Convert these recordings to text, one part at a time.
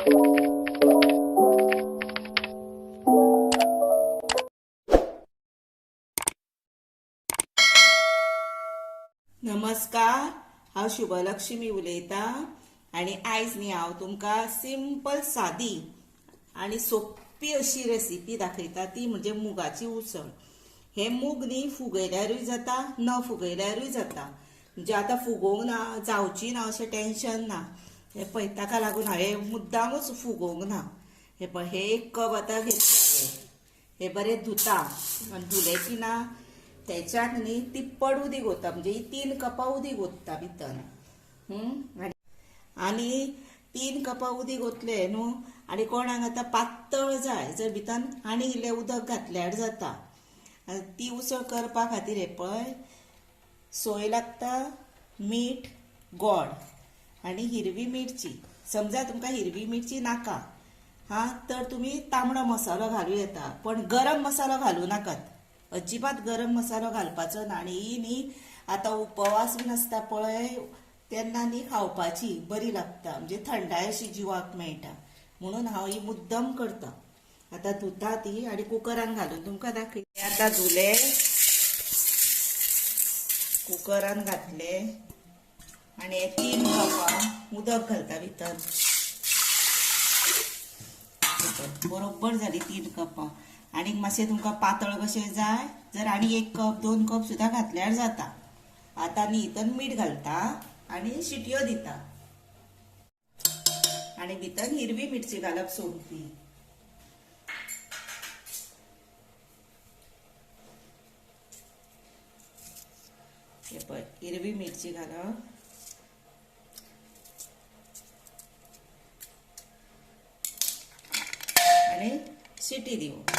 नमस्कार, हांव शुभलक्ष्मी उलयतां आनी आयज न्ही हांव तुमकां सिंपल सादी आनी सोपी अशी रेसिपी दाखयता, ती म्हणजे मुगाची उसळ। हे मूग न्ही फुगयल्यारूय जाता, न फुगयल्यारूय जाता, म्हणजे आतां फुगोवंक ना, जावची ना अशें टेन्शन ना। हे पळय, ताका लागून हांवें मुद्दामूच फुगोवंक ना। हे पळय, हे एक कप आतां घेतलें, हे बरें धुता आनी धुलें की ना त्याच्यात न्ही तिप्पट उदीक ओतता, म्हणजे 3 कपां उदीक ओतता भितर। आनी 3 कपां उदीक ओतलें न्हू, आनी कोणाक आतां पातळ जाय जर भितर आनी इल्लें उदक घातल्यार जाता। ती उसळ करपा खातीर हे पळय, सोय लागता, मीठ, गोड आनी हिरवी मिरची। समजा तुमकां हिरवी मिरची नाका तर तुमी तांबडो मसालो घालूं येता, पण गरम मसालो घालूं नाकात, अजिबात गरम मसालो घालपाचो ना। आनी ही न्ही आतां उपवास बीन आसता पळय, तेन्ना न्ही खावपाची बरी लागता, म्हणजे थंडाय अशी जिवाक मेळटा, म्हणून हांव ही मुद्दम करता। आतां धुता ती आनी कुकरान घालून तुमकां दाखयता। आतां धुले, कुकरान घातले आनी हे 3 कपां उदक घालता भितर। बरोबर जाली 3 कपां। आनी मातशें तुमकां पातळ कशें जाय जर आनी 1 कप 2 कप सुद्दां घातल्यार जाता। आतां न्ही हितून मीठ घालता आनी शिटयो दिता, आनी भितर हिरवी मिरची घालप सोंपी। हे पळय, हिरवी मिरची घालप आनी शिटी दिवप।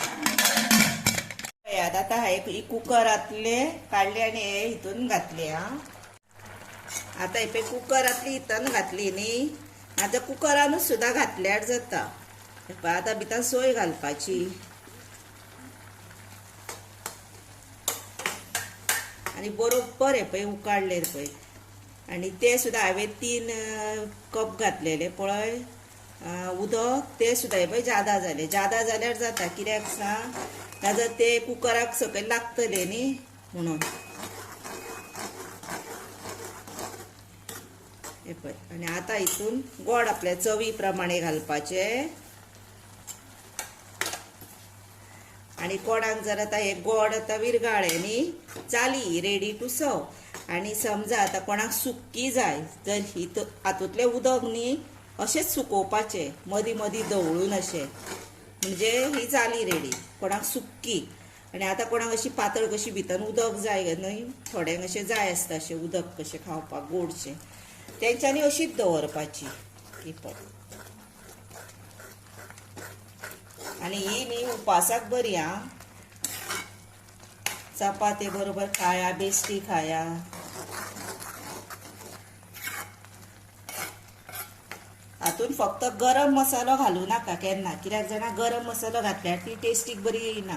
आतां हे कुकरांतले काडले आनी हे हितून घातले। आतां हे कुकरांतली हितून घातली न्ही, आतां कुकरानूच सुद्दां घातल्यार जाता। आतां भितर सोय घालपाची आनी बरोबर हे पळय उकाडले पळय, आनी ते सुद्दां हांवें 3 कप घातलेले पळय उदक, ते सुद्दां हे पळय जादा जाल्यार जाता, कित्याक सांग, ताजो ते कुकराक सकयल लागतले न्ही म्हणून। हे पळय, आनी आतां हितून गोड आपल्या चवी प्रमाणे घालपाचे। आनी कोणाक जर आतां हे गोड आतां विरगाळे न्ही, जाली रेडी टू सर्व। आनी समजा आतां कोणाक सुक्की जाय जर हातूंतलें उदक न्ही अशेंच सुकोवपाचें, मदीं मदीं धवळून अशें, म्हणजे ही जाली रेडी कोणाक सुक्की। आनी आतां कोणाक अशी पातळ कशी भितर उदक जाय न्हय, थोड्यांक अशें जाय आसता अशें उदक कशें खावपाक गोडशें, तेंच्यांनी अशीच दवरपाची ही पळय। आनी ही न्ही उपासाक बरी चपाती बरोबर खाया, बेश्टी खाया। हातून फक्त गरम मसालो घालूं नाका केन्ना, कित्याक जाणा गरम मसालो घातल्यार ती टेस्टीक बरी येयना।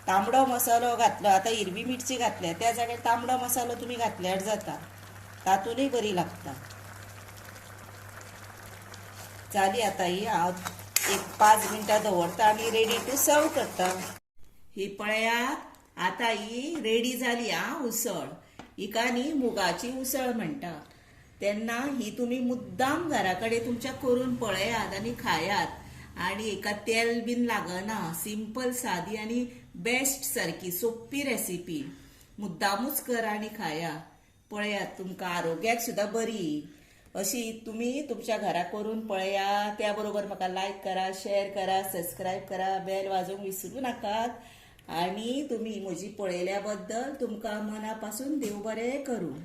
तांबडो मसालो घातलो, आतां हिरवी मिरची घातल्या त्या जाग्यार तांबडो मसालो तुमी घातल्यार जाता, तातूनय बरी लागता। जाली आतां ही, हांव 1-5 मिनटां दवरता आनी रेडी टू सर्व करता। ही पळयात, आतां ही रेडी जाली उसळ। हिका न्ही मुगाची उसळ म्हणटा। तेन्ना ही तुमी मुद्दाम घरा कडेन तुमच्या करून पळयात आनी खायात। आनी हेका तेल बीन लागना, सिंपल सादी आनी बेस्ट सारकी सोपी रेसिपी। मुद्दामूच करा आनी खाया, पळयात तुमकां आरोग्याक सुद्दां बरी। अशी तुमी तुमच्या घरा करून पळया। त्या बरोबर म्हाका लायक करा, शेअर करा, सबस्क्राईब करा, बेल वाजोवंक विसरू नाकात। आनी तुमी म्हजी पळयल्या बद्दल तुमकां मना पासून देव बरें करूं।